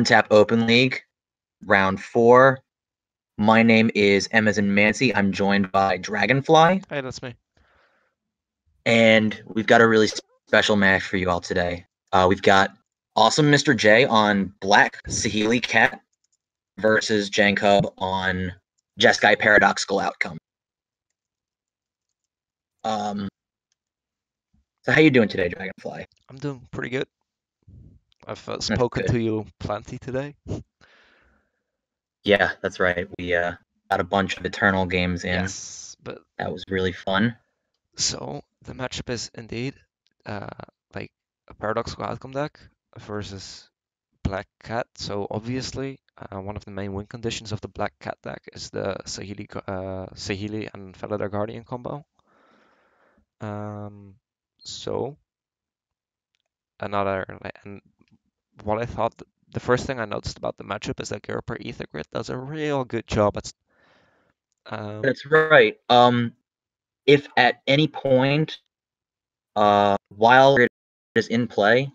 Tap Open League, round 4. My name is M as in Mancy. I'm joined by Dragonfly, Hey, that's me. and we've got a really special match for you all today. We've got awesome Mr. J on Black Sahili Cat versus Jankub on Jeskai Paradoxical Outcome. So how you doing today, Dragonfly? I'm doing pretty good. I've That's spoken good. to you plenty today. Yeah, that's right. We got a bunch of Eternal games in. Yes, but That was really fun. so the matchup is indeed uh, like a paradoxical outcome deck versus Black Cat. So obviously, one of the main win conditions of the Black Cat deck is the Sahili and Felidar Guardian combo. Um, so and what I thought, the first thing I noticed about the matchup is that Gerper Ether Grid does a real good job at um, That's right. If at any point, while it is in play,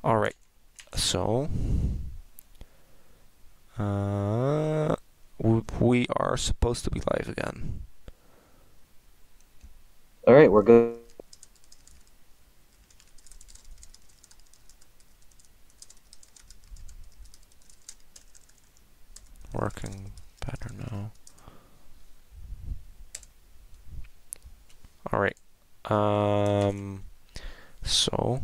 all right. So, uh, we are supposed to be live again. all right, we're good. Working better now. All right. So,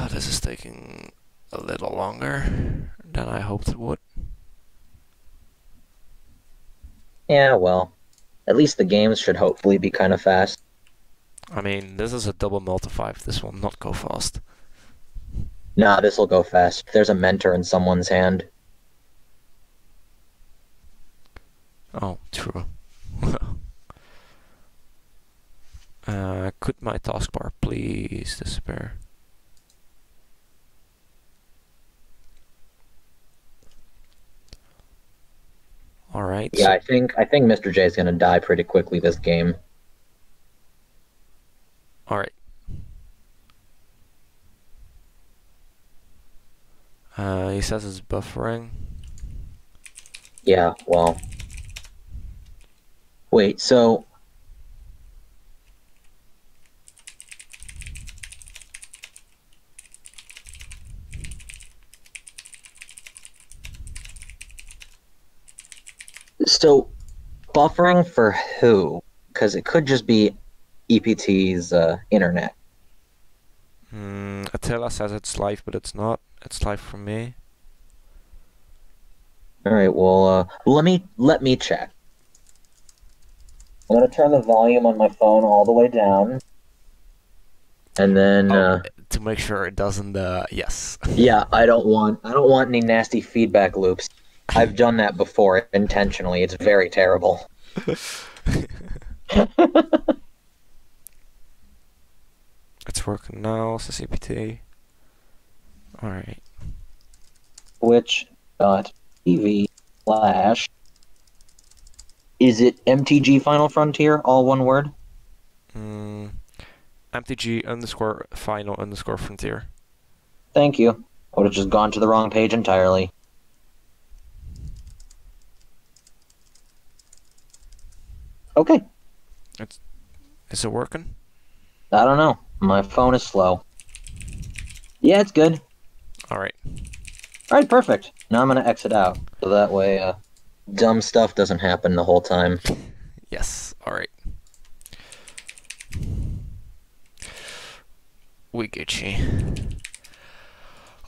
this is taking a little longer than I hoped it would. Yeah, well, at least the games should hopefully be kind of fast. I mean, this is a double multi 5. This will not go fast. Nah, this will go fast. There's a mentor in someone's hand. Oh, true. Could my taskbar please disappear? All right. Yeah, I think Mr. J is gonna die pretty quickly this game. All right. He says it's buffering. Yeah, well, wait. So so buffering for who? Because it could just be EPT's internet. Attila says it's live, but it's not. It's live for me. All right, well, let me check. I'm gonna turn the volume on my phone all the way down, and then Oh, to make sure it doesn't. Yes. yeah, I don't want any nasty feedback loops. I've done that before intentionally. It's very terrible. It's working now. Says CPT. All right. Twitch.tv slash. Is it MTG Final Frontier? All one word? MTG underscore final underscore frontier. Thank you. I would have just gone to the wrong page entirely. Okay. Is it working? I don't know. My phone is slow. Yeah, it's good. All right. All right, perfect. Now I'm going to exit out. So that way dumb stuff doesn't happen the whole time. Yes. All right. We get you.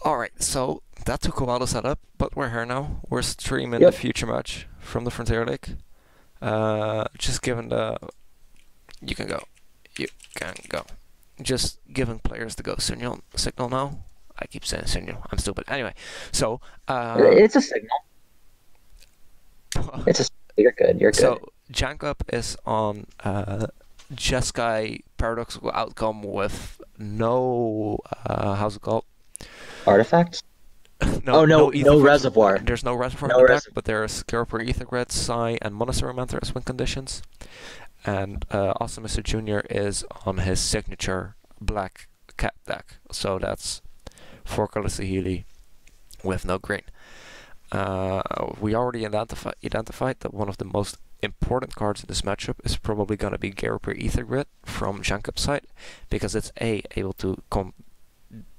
All right. So that took a while to set up, but we're here now. We're streaming the Yep. future match from the Frontier League. Just given the you can go. You can go. Just giving players the go signal now. I keep saying signal. I'm stupid. Anyway, so It's a signal. It's a You're good. You're good. so Jankup is on Jeskai Paradoxical Outcome with no how's it called? Artifacts? No, Oh, no ether no threats. reservoir. There's no reservoir in No the deck, reservoir. but there's Scarper, Ether Grid, Psy, and Monastery Mentor as win conditions. And also Mr. Junior is on his signature black cat deck. So that's 4 color Saheeli with no green. We already identified that one of the most important cards in this matchup is probably going to be Garper Ether Grid from Jankup's side, because it's able to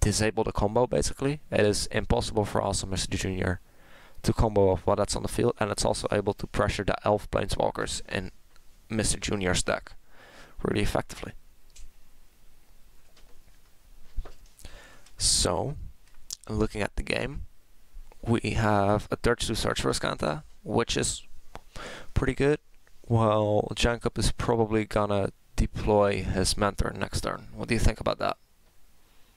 disable the combo basically. It is impossible for Awesome Mr. Junior to combo off what that's on the field, and it's also able to pressure the Elf Planeswalkers in Mr. Junior's deck really effectively. So, looking at the game, we have a Search to Search for Scanta, which is pretty good, while Jankup is probably gonna deploy his Mentor next turn. What do you think about that?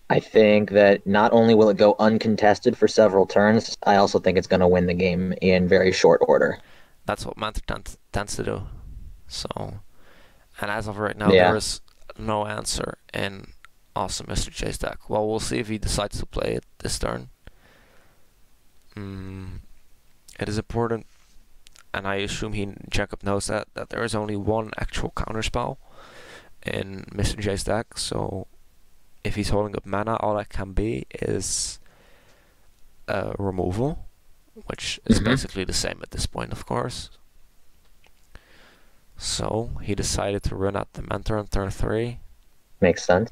I think that not only will it go uncontested for several turns, I also think it's going to win the game in very short order. That's what Mentor tends to do. So, and as of right now, there Yeah. is no answer in Awesome Mr. J's deck. Well, we'll see if he decides to play it this turn. It is important, and I assume Jacob knows that there is only one actual counterspell in Mr. J's deck. So if he's holding up mana, all that can be is removal, which is basically the same at this point, of course. So he decided to run out the Mentor on turn 3. Makes sense.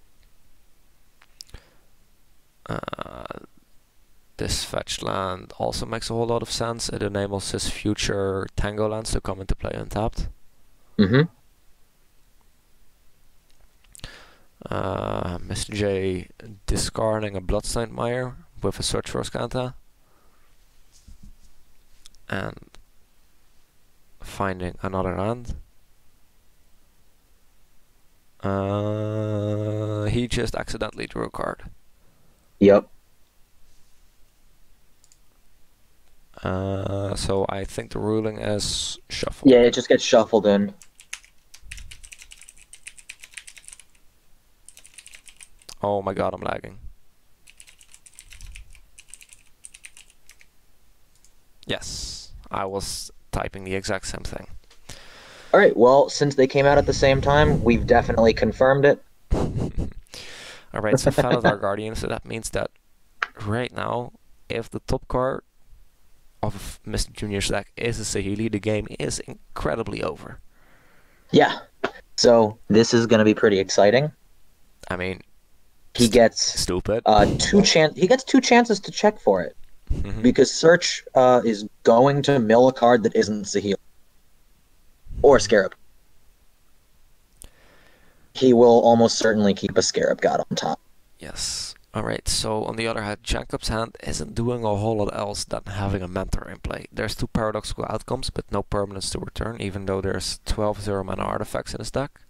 This fetch land also makes a whole lot of sense. It enables his future Tango lands to come into play untapped. Mr. J discarding a Bloodstained Mire with a Search for Scanta. And finding another land. He just accidentally drew a card. Yep. So I think the ruling is shuffle. Yeah, it just gets shuffled in. Oh my god, I'm lagging. Yes, I was typing the exact same thing. All right, well, since they came out at the same time, we've definitely confirmed it. Alright, so Felidar Guardian, so that means that right now, if the top card of Mr. Junior's deck is a Saheeli, the game is incredibly over. Yeah, so this is going to be pretty exciting. I mean, he gets stupid. He gets 2 chances to check for it, because Search is going to mill a card that isn't Saheeli or Scarab. He will almost certainly keep a Scarab God on top. Yes. Alright, so on the other hand, Jacob's hand isn't doing a whole lot else than having a Mentor in play. There's 2 paradoxical outcomes, but no permanents to return, even though there's 12 0-mana artifacts in his deck.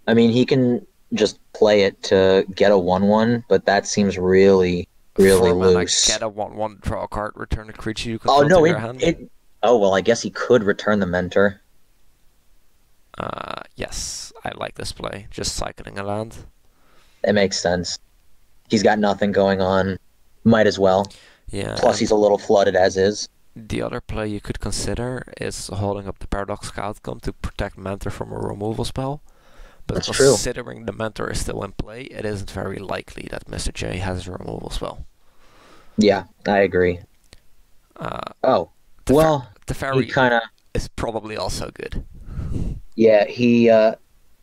I mean, he can just play it to get a 1/1, but that seems really loose. Get a 1/1, draw a card, return a creature you control to your hand. Oh, well, I guess he could return the Mentor. Yes, I like this play. Just cycling a land. It makes sense. He's got nothing going on. Might as well. Yeah. Plus, he's a little flooded as is. The other play you could consider is holding up the Paradoxical outcome to protect Mentor from a removal spell. But That's considering the Mentor is still in play, it isn't very likely that Mr. J has a removal spell. Yeah, I agree. The Teferi kind of is probably also good. Yeah, he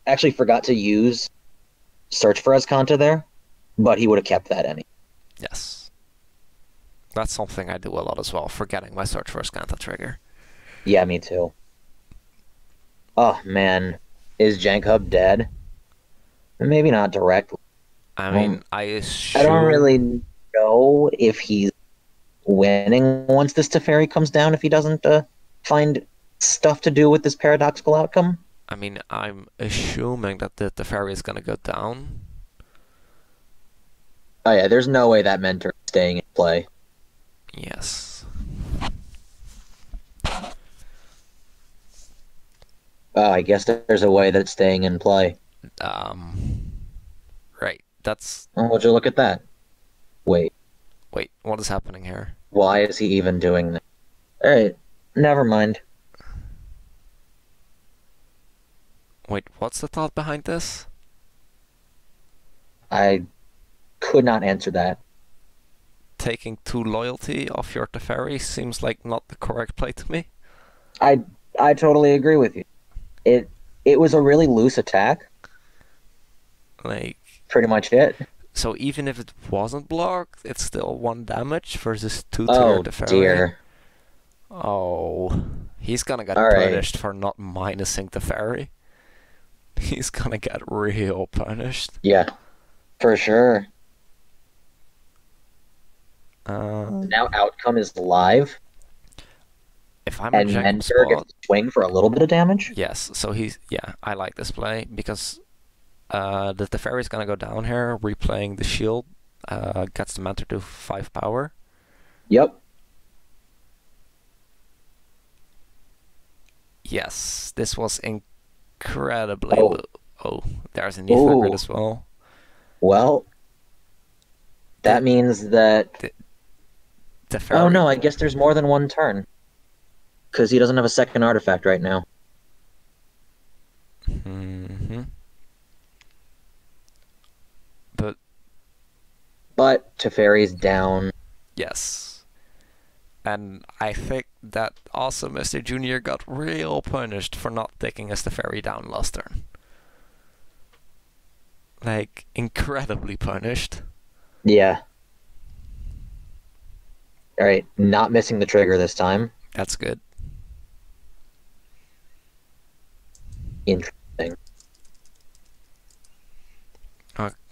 actually forgot to use Search for Azcanta there, but he would have kept that anyway. Yes. That's something I do a lot as well, forgetting my Search for Azcanta trigger. Yeah, me too. Oh, man. Is Jankhub dead? Maybe not directly. I mean, I don't really know if he's winning once this Teferi comes down, if he doesn't find stuff to do with this paradoxical outcome. I mean, I'm assuming that the Teferi is going to go down. Oh yeah, there's no way that Mentor is staying in play. Yes. I guess there's a way that it's staying in play. Right. That's... Oh, would you look at that? Wait. Wait, what is happening here? Why is he even doing that? All right, never mind. Wait, what's the thought behind this? I could not answer that. Taking 2 loyalty off your Teferi seems like not the correct play to me. I I totally agree with you. It it was a really loose attack. Like, Pretty much it. so even if it wasn't blocked, it's still 1 damage versus 2 to your Oh Teferi. dear. Oh, he's gonna get All right. punished for not minusing Teferi. He's gonna get real punished. Yeah, for sure. Uh, Now outcome is live, if I'm in and Jacob's Mentor gets spot, to swing for a little bit of damage. yes. So yeah, I like this play because the Teferi is gonna go down here, replaying the shield, gets the Mentor to 5 power. Yep. Yes, this was incredibly Oh. low. Oh, there's an Ether Grid Ooh. as well. Well, that The means that. the Oh Teferi. no, I guess there's more than one turn because he doesn't have a second artifact right now. Mm-hmm. But But Teferi's down. yes. And I think that also Mr. Junior got real punished for not taking us the ferry down last turn. Like, incredibly punished. Yeah. All right, not missing the trigger this time. That's good. Interesting.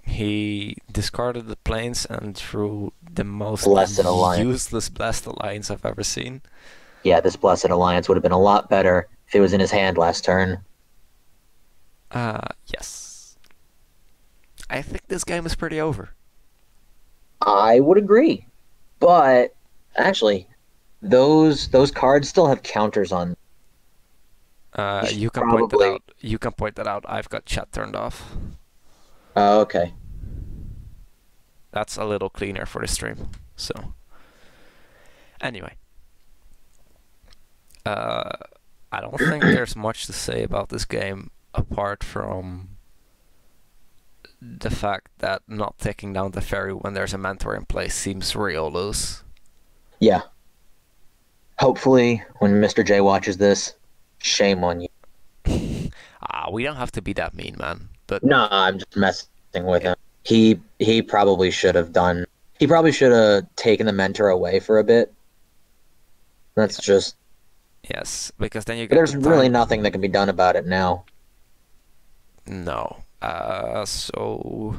He discarded the planes and drew the most Blessed Alliance. useless Blessed Alliance I've ever seen. Yeah, this Blessed Alliance would have been a lot better if it was in his hand last turn. Yes. I think this game is pretty over. I would agree, but actually, those cards still have counters on. You can point that Probably. out. You can point that out. I've got chat turned off. Oh, okay. That's a little cleaner for the stream. So, anyway, I don't think there's much to say about this game apart from the fact that not taking down the ferry when there's a mentor in place seems real loose. Yeah. Hopefully, when Mr. J watches this, shame on you. We don't have to be that mean, man. But No, I'm just messing with him. He probably should have done. He probably should have taken the mentor away for a bit. That's just. yes, because then you get There's the really time. nothing that can be done about it now. No. So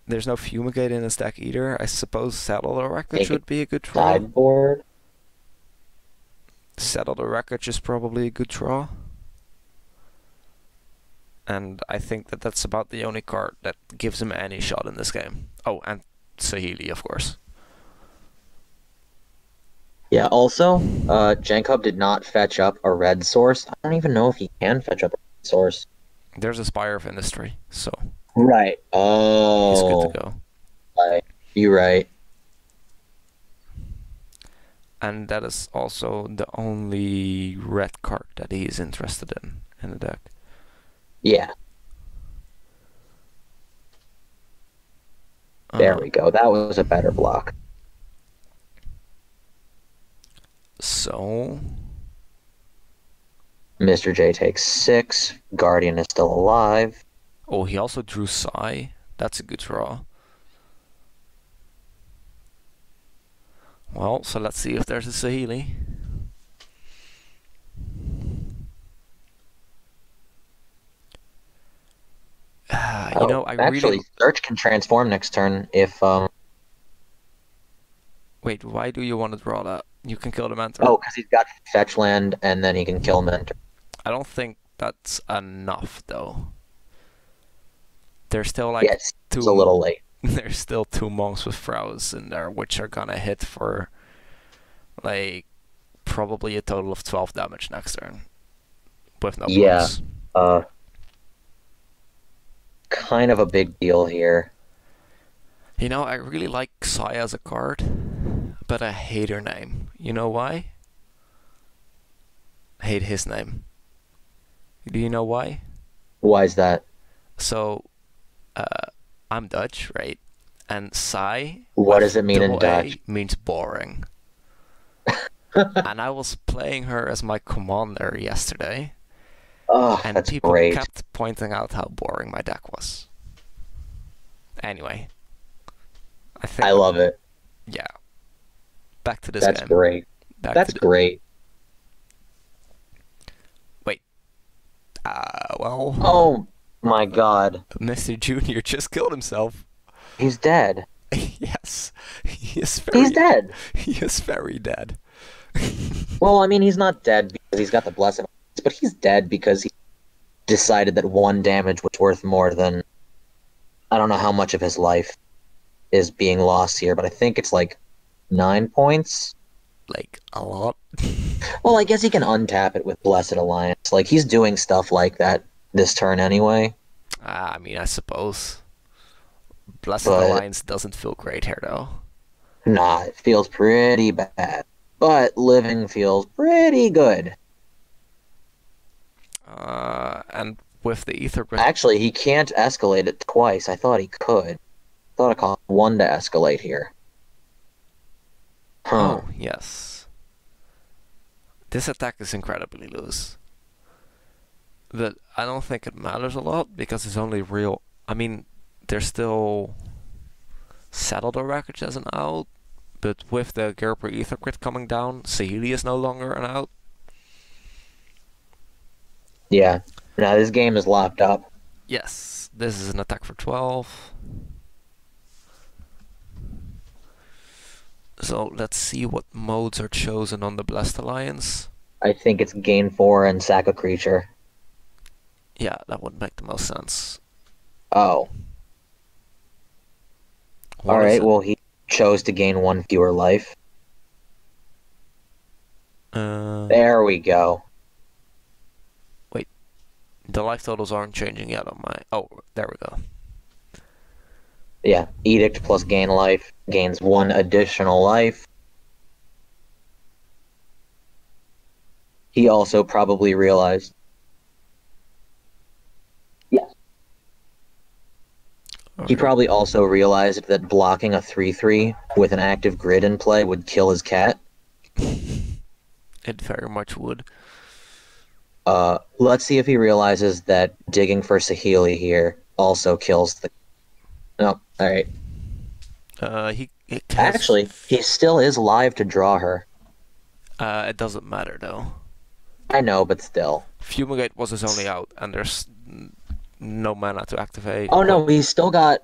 there's no fumigate in the stack either. I suppose Settle the Wreckage Take would be a good draw. Sideboard. Settle the Wreckage is probably a good draw. And I think that that's about the only card that gives him any shot in this game. Oh, and Sahili, of course. Yeah, also, Jankub did not fetch up a red source. I don't even know if he can fetch up a red source. There's a Spire of Industry, so Right. he's good Oh, to go. you're right. And that is also the only red card that he is interested in the deck. Yeah, there we go. That was a better block. So, Mr. J takes 6. Guardian is still alive. oh, he also drew Sai. That's a good draw. Well, so let's see if there's a Sahili. You know, I Actually, really... Search can transform next turn if Wait, why do you want to draw that? You can kill the mentor. Oh, because he's got fetch land and then he can kill mentor. I don't think that's enough, though. There's still like Yes, two. it's a little late. There's still 2 monks with Frows in there, which are gonna hit for like probably a total of 12 damage next turn with no Yeah. blocks. Kind of a big deal here. You know, I really like Sai as a card, but I hate her name. You know why? I hate his name. Do you know why? Why is that? So, uh, I'm Dutch, right? And Sai What does with it mean in double Dutch? A means boring. And I was playing her as my commander yesterday, Oh, and that's people great. kept pointing out how boring my deck was. Anyway, I I think, love it. yeah, back to this That's game. great. Back to That's the. great. Wait, well, Oh my God. Mr. Junior just killed himself. He's dead. Yes, he is He's very, dead. he is very dead. Well, I mean, he's not dead because he's got the blessing, but he's dead because he decided that one damage was worth more than I don't know how much of his life is being lost here, but I think it's like 9 points. Like a lot. Well, I guess he can untap it with Blessed Alliance. Like he's doing stuff like that this turn anyway. I mean, I suppose. Blessed But Alliance doesn't feel great here, though. nah, it feels pretty bad. But living feels pretty good. And with the Ether Grid. Actually, he can't escalate it twice. I thought he could. I thought it cost one to escalate here. Huh. Oh, yes. This attack is incredibly loose. But I don't think it matters a lot because it's only real. I mean, there's still Settled or Wreckage as an out, but with the Gerber Ether Grid coming down, Sahili is no longer an out. Yeah. Now this game is locked up. Yes, this is an attack for 12. So let's see what modes are chosen on the Blessed Alliance. I think it's gain 4 and sack a creature. Yeah, that would make the most sense. Oh. What Alright, it? well, he chose to gain 1 fewer life. There we go. Wait, the life totals aren't changing yet on my. Oh, there we go. Yeah, Edict plus gain life gains 1 additional life. He also probably realized. Yes. Okay. He probably also realized that blocking a 3/3 with an active grid in play would kill his cat. It very much would. Let's see if he realizes that digging for Sahili here also kills the. No, alright. He has, Actually, he still is live to draw her. it doesn't matter though. I know, but still. Fumigate was his only out, and there's no mana to activate. Oh no, he's still got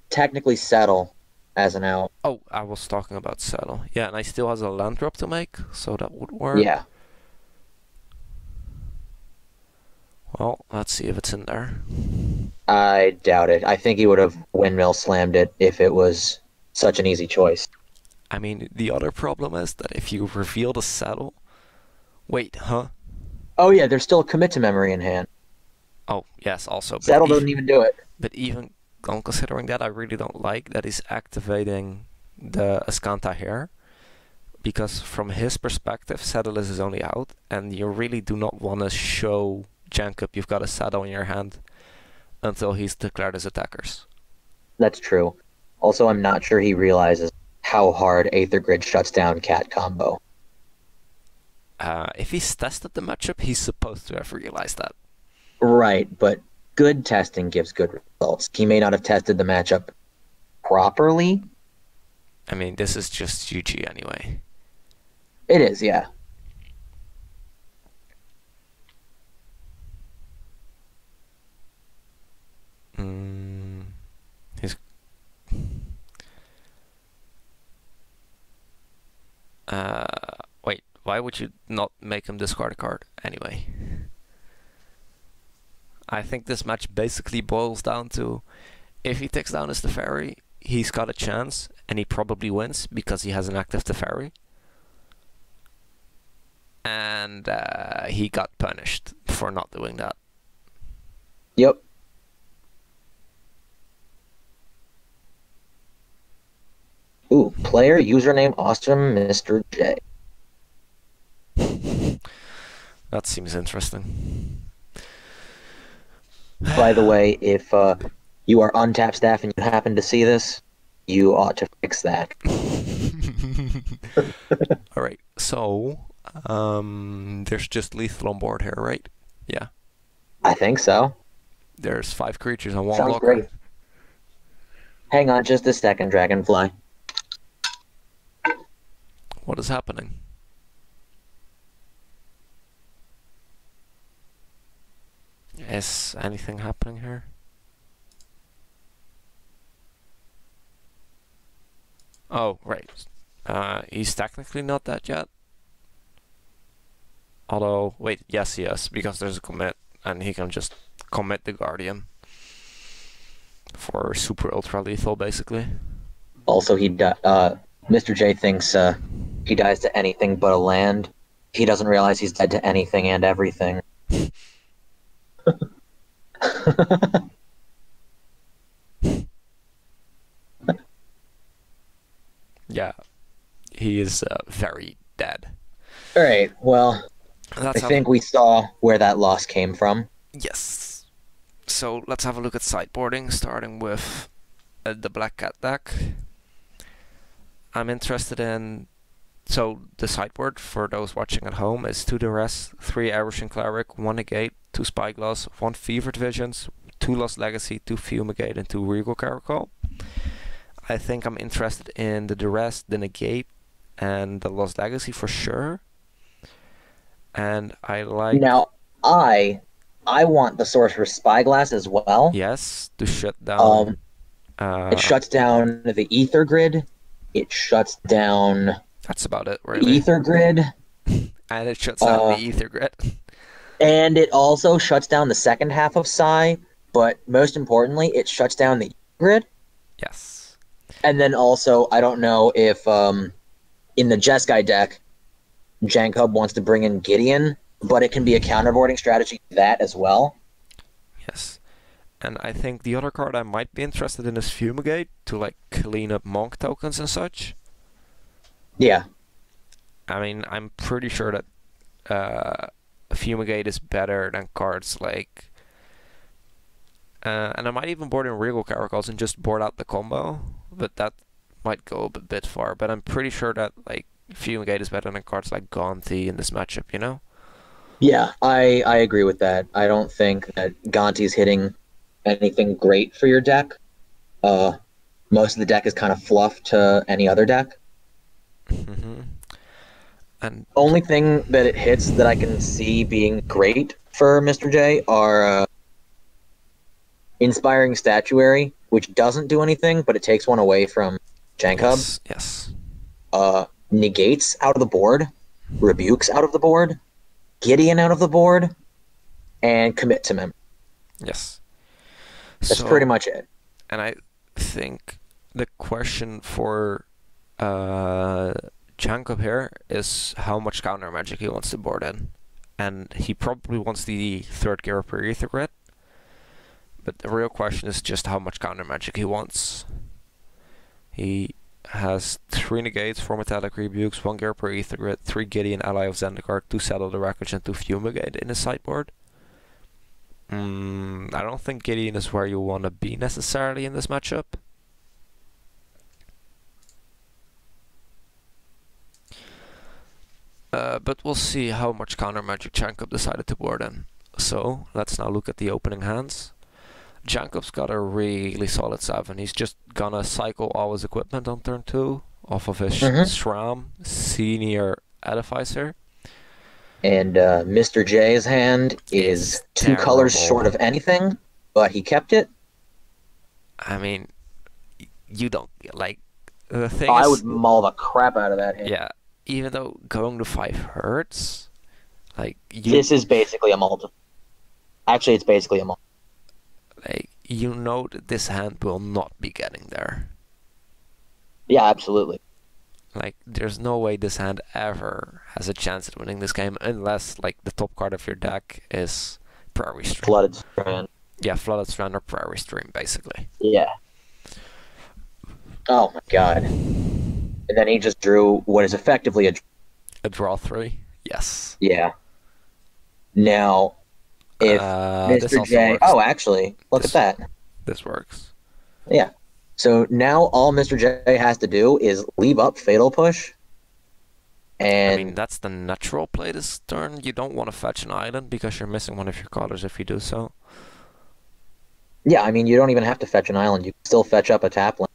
technically Settle as an out. Oh, I was talking about Saddle. Yeah, and I still has a land drop to make, so that would work. Yeah. Well, let's see if it's in there. I doubt it. I think he would have windmill slammed it if it was such an easy choice. I mean, the other problem is that if you reveal the Saddle. Wait, huh? Oh yeah, there's still a commit to memory in hand. Oh, yes, also. Settle doesn't even do it. But even considering that, I really don't like that he's activating the Ascanta here. Because from his perspective, Saddle is his only out, and you really do not want to show Jankop you've got a Saddle in your hand until he's declared his attackers. That's true. Also, I'm not sure he realizes how hard Aether Grid shuts down Cat combo. If he's tested the matchup, he's supposed to have realized that. Right, but good testing gives good results. He may not have tested the matchup properly. I mean, this is just GG anyway. It is, yeah. He's... Wait, why would you not make him discard a card anyway? I think this match basically boils down to if he takes down his Teferi, he's got a chance, and he probably wins because he has an active Teferi. And he got punished for not doing that. Yep. Ooh, player username awesome Mr. J. That seems interesting. By the way, if you are untapped staff and you happen to see this, you ought to fix that. All right, so there's just lethal on board here, right? Yeah. I think so. There's 5 creatures and 1 Sounds blocker. great. Hang on just a second, Dragonfly. What is happening? Is anything happening here? Oh, right. He's technically not dead yet. Although, wait, yes, he is, because there's a commit, and he can just commit the Guardian for super ultra lethal, basically. Also, Mr. J thinks he dies to anything but a land. He doesn't realize he's dead to anything and everything. Yeah, he is very dead. All right, well, I Let's have think we saw where that loss came from. yes. So let's have a look at sideboarding, starting with the Black Cat deck. I'm interested in. So the sideboard for those watching at home is 2 Duress, 3 Irish Cleric, 1 Negate, 2 Spyglass, 1 Fevered Visions, 2 Lost Legacy, 2 Fumigate, and 2 Regal Caracol. I think I'm interested in the Duress, the Negate, and the Lost Legacy for sure. And I like Now, I want the Sorcerer's Spyglass as well. yes to shut down. It shuts down the Ether Grid. It shuts down That's about it, the really. Ether Grid. And it shuts down the Ether Grid. And it also shuts down the second half of Psi, but most importantly, it shuts down the Ether Grid. Yes. And then also, I don't know if in the Jeskai deck, Jankub wants to bring in Gideon, but it can be a counterboarding strategy to that as well. Yes. And I think the other card I might be interested in is Fumigate to like clean up monk tokens and such. Yeah. I mean, I'm pretty sure that Fumigate is better than cards like. And I might even board in Regal Caracols and just board out the combo, but that might go a bit far. But I'm pretty sure that like Fumigate is better than cards like Gonti in this matchup, you know? Yeah, I agree with that. I don't think that Gonti's hitting anything great for your deck. Most of the deck is kind of fluff to any other deck. Mm-hmm. And Only thing that it hits that I can see being great for Mr. J are Inspiring Statuary, which doesn't do anything, but it takes one away from Jankub. yes. Negates out of the board, Rebukes out of the board, Gideon out of the board, and Commit to Memory. Yes. That's pretty much it. And I think the question for Jankub here is how much counter magic he wants to board in. And he probably wants the third gear per Ether Grid. But the real question is just how much counter magic he wants. He has 3 negates, 4 metallic rebukes, 1 gear per Ether Grid, 3 Gideon, ally of Zendikar, 2 Settle the Wreckage, and 2 Fumigate in his sideboard. I don't think Gideon is where you want to be necessarily in this matchup. But we'll see how much counter magic Jankub decided to board in. So let's now look at the opening hands. Jankub's got a really solid 7. He's just gonna cycle all his equipment on turn 2 off of his Shram Senior Edificer. And Mr. J's hand is 2 colors short of anything, but he kept it. I mean, you don't like the thing. I would maul the crap out of that hand. Yeah, even though going to 5 hurts, like this is basically a multi. Actually, it's basically a multi. Like you know that this hand will not be getting there. Yeah, absolutely. Like there's no way this hand ever has a chance at winning this game unless like the top card of your deck is Prairie Stream. Flooded Strand. Yeah, Flooded Strand or Prairie Stream, basically. Yeah. Oh my god. And then he just drew what is effectively a A draw 3. Yes. yeah. Now, if This Mr. also J, works. oh, actually, look at This that. this works. Yeah. So now all Mr. J has to do is leave up Fatal Push, I mean, and that's the natural play this turn. You don't want to fetch an island because you're missing one of your colors if you do so. yeah, I mean, you don't even have to fetch an island. You can still fetch up a tap land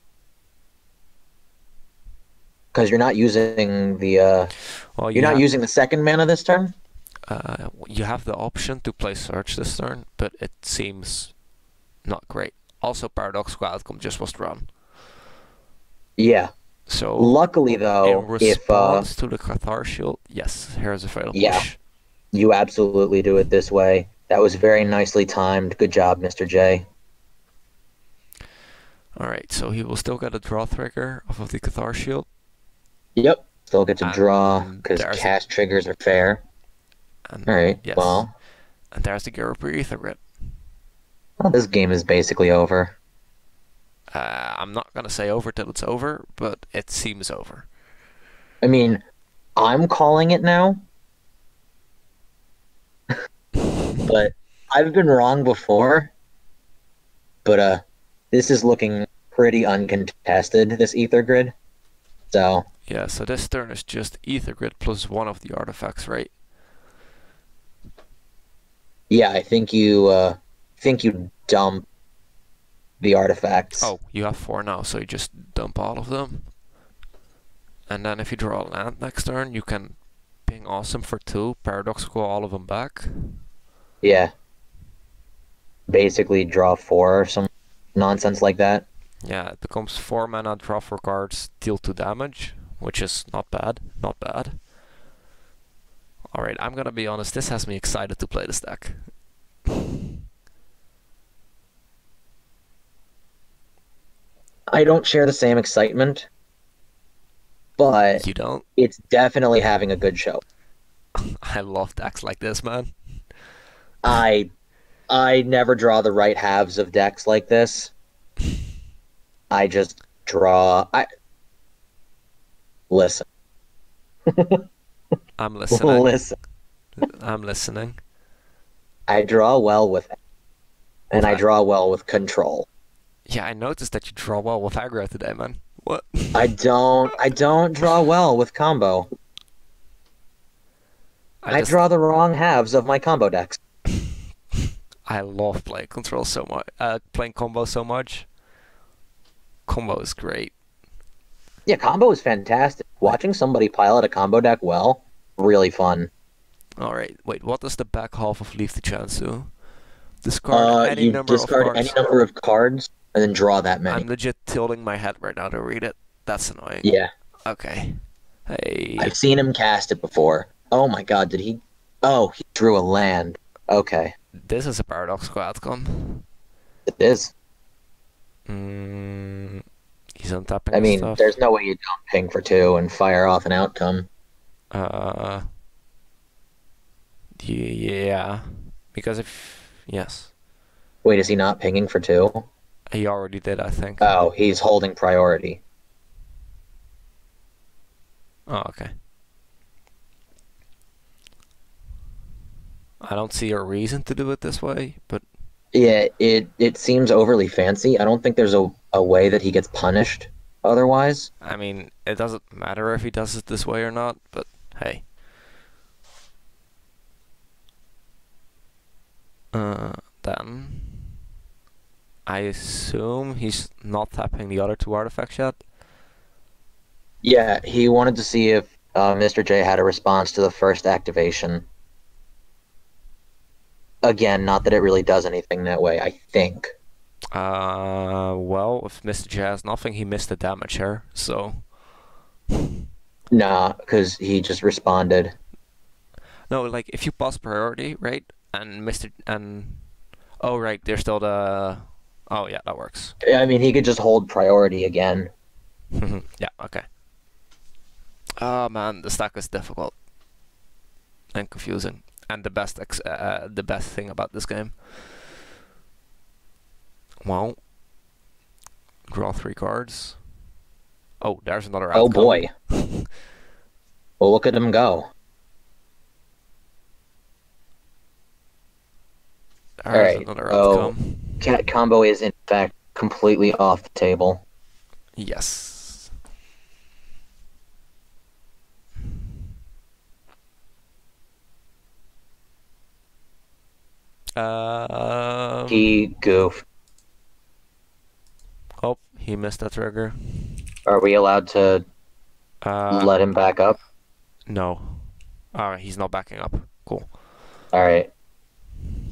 because you're not using the Well, you're not using the second mana this turn. you have the option to play Search this turn, but it seems not great. Also, Paradoxical Outcome just was drawn. Yeah. So, Luckily, in though, if response to the Cathar Shield, yes, here's a Fatal yeah, Push. you absolutely do it this way. That was very nicely timed. Good job, Mr. J. Alright, so he will still get a draw trigger off of the Cathar Shield. Yep. Still get to draw And because there's cast triggers are fair. and All right. yes, and there's the Gariper Ether Grid. Well, this game is basically over. I'm not gonna say over till it's over, but it seems over. I mean, I'm calling it now, but I've been wrong before. But this is looking pretty uncontested, this Ether Grid. So Yeah, so this turn is just Ether Grid plus one of the artifacts, right? yeah, I think you dump the artifacts. Oh, you have 4 now, so you just dump all of them. And then if you draw a land next turn, you can ping Awesome for 2, Paradoxical all of them back. Yeah. Basically draw 4 or some nonsense like that. Yeah, it becomes 4 mana, draw 4 cards, deal 2 damage, which is not bad, not bad. Alright, I'm gonna be honest, this has me excited to play this deck. I don't share the same excitement, but You don't? it's definitely having a good show. I love decks like this, man. I I never draw the right halves of decks like this. I just draw. I listen. I'm listening. Listen. I'm listening. I draw well with, and I With draw well with control. Yeah, I noticed that you draw well with aggro today, man. What? I don't draw well with combo. I just draw the wrong halves of my combo decks. I love playing control so much. Playing combo so much. Combo is great. Yeah, combo is fantastic. Watching somebody pilot a combo deck well, really fun. All right, wait. What does the back half of Leave the Chance do? Discard any You number of discard any cards. number of cards and then draw that many. I'm legit tilting my head right now to read it. That's annoying. Yeah, Okay. Hey. I've seen him cast it before. Oh my god, did he? Oh, he drew a land. Okay, This is a paradoxical outcome. it is. He's untapping I his mean, stuff. there's no way you don't ping for 2 and fire off an outcome. Uh. Yeah. Because if. Yes. Wait, is he not pinging for 2? He already did, I think. Oh, he's holding priority. Oh, okay. I don't see a reason to do it this way, but Yeah, it seems overly fancy. I don't think there's a way that he gets punished otherwise. I mean, it doesn't matter if he does it this way or not, but hey. Then I assume he's not tapping the other 2 artifacts yet. Yeah, he wanted to see if Mr. J had a response to the first activation. Again, not that it really does anything that way, I think. Well, if Mr. J has nothing, he missed the damage here, so. Nah, because he just responded. No, like, if you pass priority, right? Oh, right, there's still the. Oh, yeah, that works. I mean, he could just hold priority again. Yeah, okay. Oh man, the stack is difficult and confusing, and the best thing about this game. Well, draw 3 cards. Oh, there's another Oh outcome. boy. Well, look at him go. All There's right. another So outcome. cat combo is in fact completely off the table. Yes. Um. He goofed. Oh, he missed that trigger. Are we allowed to Uh, let him back up? no. He's not backing up. Cool. All right.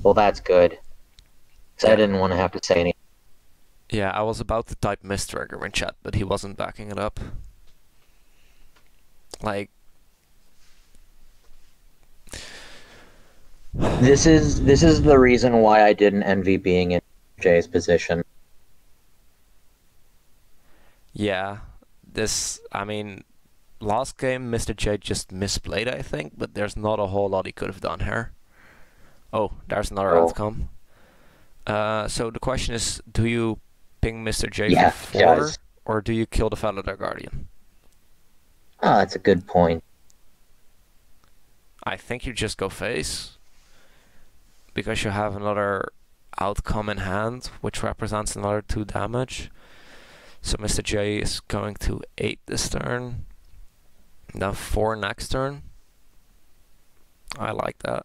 Well, that's good. 'Cause I Yeah. didn't want to have to say anything. Yeah, I was about to type miss trigger in chat, but he wasn't backing it up. Like, This is the reason why I didn't envy being in Jay's position. yeah. I mean, last game Mr. J just misplayed, I think, but there's not a whole lot he could have done here. Oh, there's another Oh, outcome. So the question is, do you ping Mr. J for yeah, he 4, does. or do you kill the Felidar Guardian? Oh, that's a good point. I think you just go face, because you have another outcome in hand, which represents another 2 damage. So Mr. J is going to 8 this turn, then 4 next turn. I like that.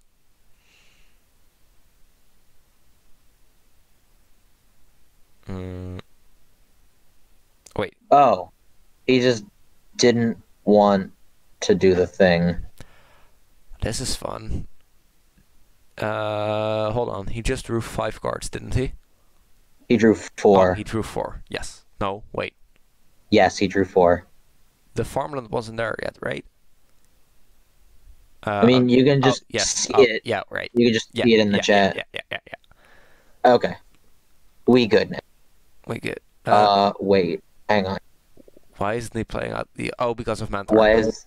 Wait, Oh, he just didn't want to do the thing. this is fun. Hold on. He just drew 5 cards, didn't he? He drew Oh, 4. he drew 4. Yes. No, wait. Yes, he drew 4. The farmland wasn't there yet, right? I mean, you can Oh, just yes. see Oh, it. yeah, right. You can just Yeah, see it in the yeah, yeah, chat. yeah, yeah, yeah, yeah. Okay, we good now. We good. Wait, hang on. Why isn't he playing out the... Oh, because of Mentor. Why is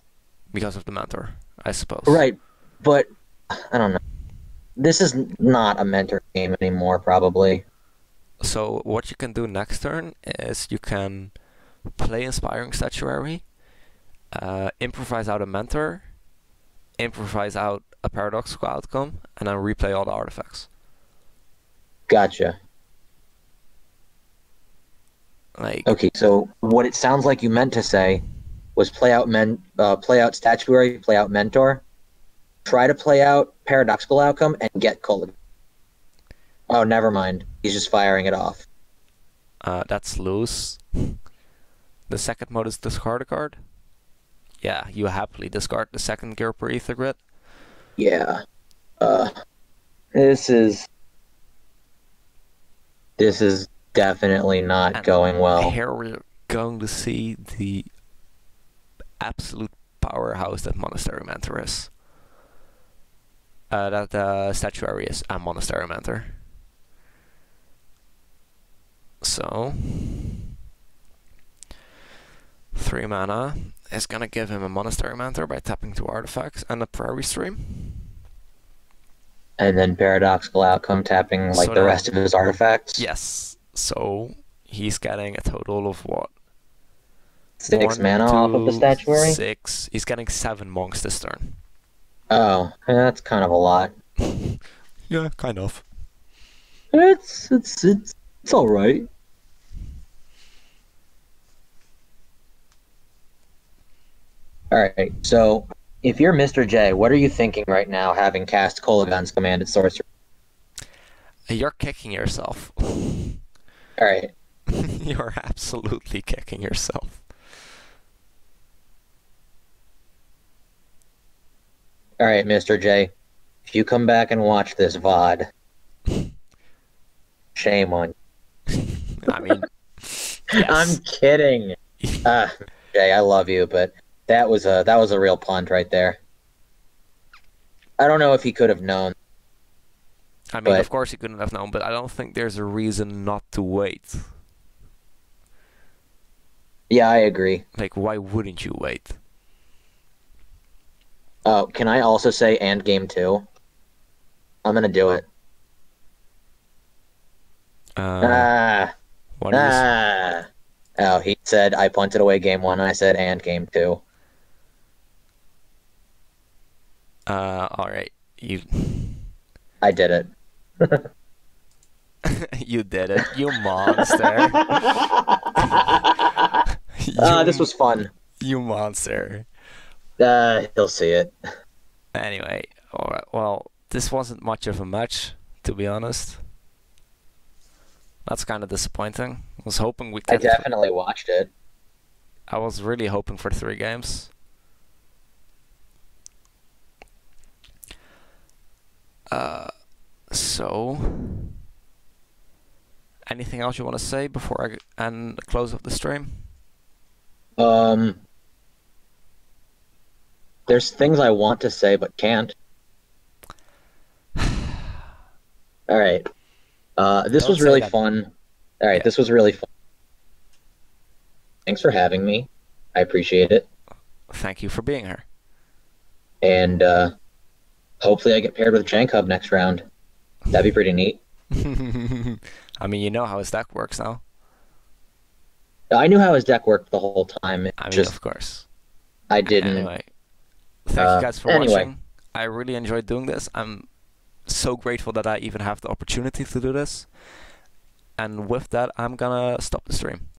Because of the Mentor, I suppose. right? But I don't know. This is not a mentor game anymore, probably. So what you can do next turn is you can play Inspiring Statuary, improvise out a Mentor, improvise out a Paradoxical outcome, and then replay all the artifacts. Gotcha. Like, Okay, so what it sounds like you meant to say was play out statuary, play out mentor, try to play out paradoxical outcome, and get Culligan. Oh, never mind. He's just firing it off. that's loose. The second mode is discard a card. Yeah, you happily discard the second gear per Ether Grid. Yeah. This is definitely not And going well. here we're going to see the absolute powerhouse that Monastery Mentor is. That Statuary is a Monastery Mentor. So, 3 mana is gonna give him a Monastery Mentor by tapping 2 artifacts and a Prairie Stream. And then paradoxical outcome tapping like So the then, rest of his artifacts. yes. So he's getting a total of what? 6 1, mana off of the 2, statuary. 6. He's getting 7 monks this turn. Oh, that's kind of a lot. Yeah, kind of. It's all right. All right. So, if you're Mr. J, what are you thinking right now, having cast Kolaghan's commanded sorcery? You're kicking yourself. All right. You're absolutely kicking yourself. All right, Mr. J. If you come back and watch this VOD, shame on you. I mean, I'm yes. kidding. Jay, I love you, but that was a real punt right there. I don't know if he could have known. I mean, But of course he couldn't have known, but I don't think there's a reason not to wait. yeah, I agree. Like, why wouldn't you wait? Oh, can I also say and game 2? I'm gonna do it. What do you Ah, Oh, he said I punted away game one, and I said and game two. All right, you I did it. you did it, you monster. This you was fun. you monster. He'll see it. Anyway, all right. Well, this wasn't much of a match, to be honest. That's kind of disappointing. I was hoping we'd I get. definitely watched it. I was really hoping for 3 games. Uh, so anything else you want to say before I and close of the stream? Um, there's things I want to say but can't. All right. This Don't was say really that. fun. All right, Yeah. this was really fun. Thanks for having me. I appreciate it. Thank you for being here. And hopefully I get paired with Jankub next round. That'd be pretty neat. I mean, you know how his deck works now. I knew how his deck worked the whole time. It I mean, just of course. I didn't. Anyway, thank you guys for Anyway, watching. I really enjoyed doing this. I'm so grateful that I even have the opportunity to do this. And with that, I'm gonna stop the stream.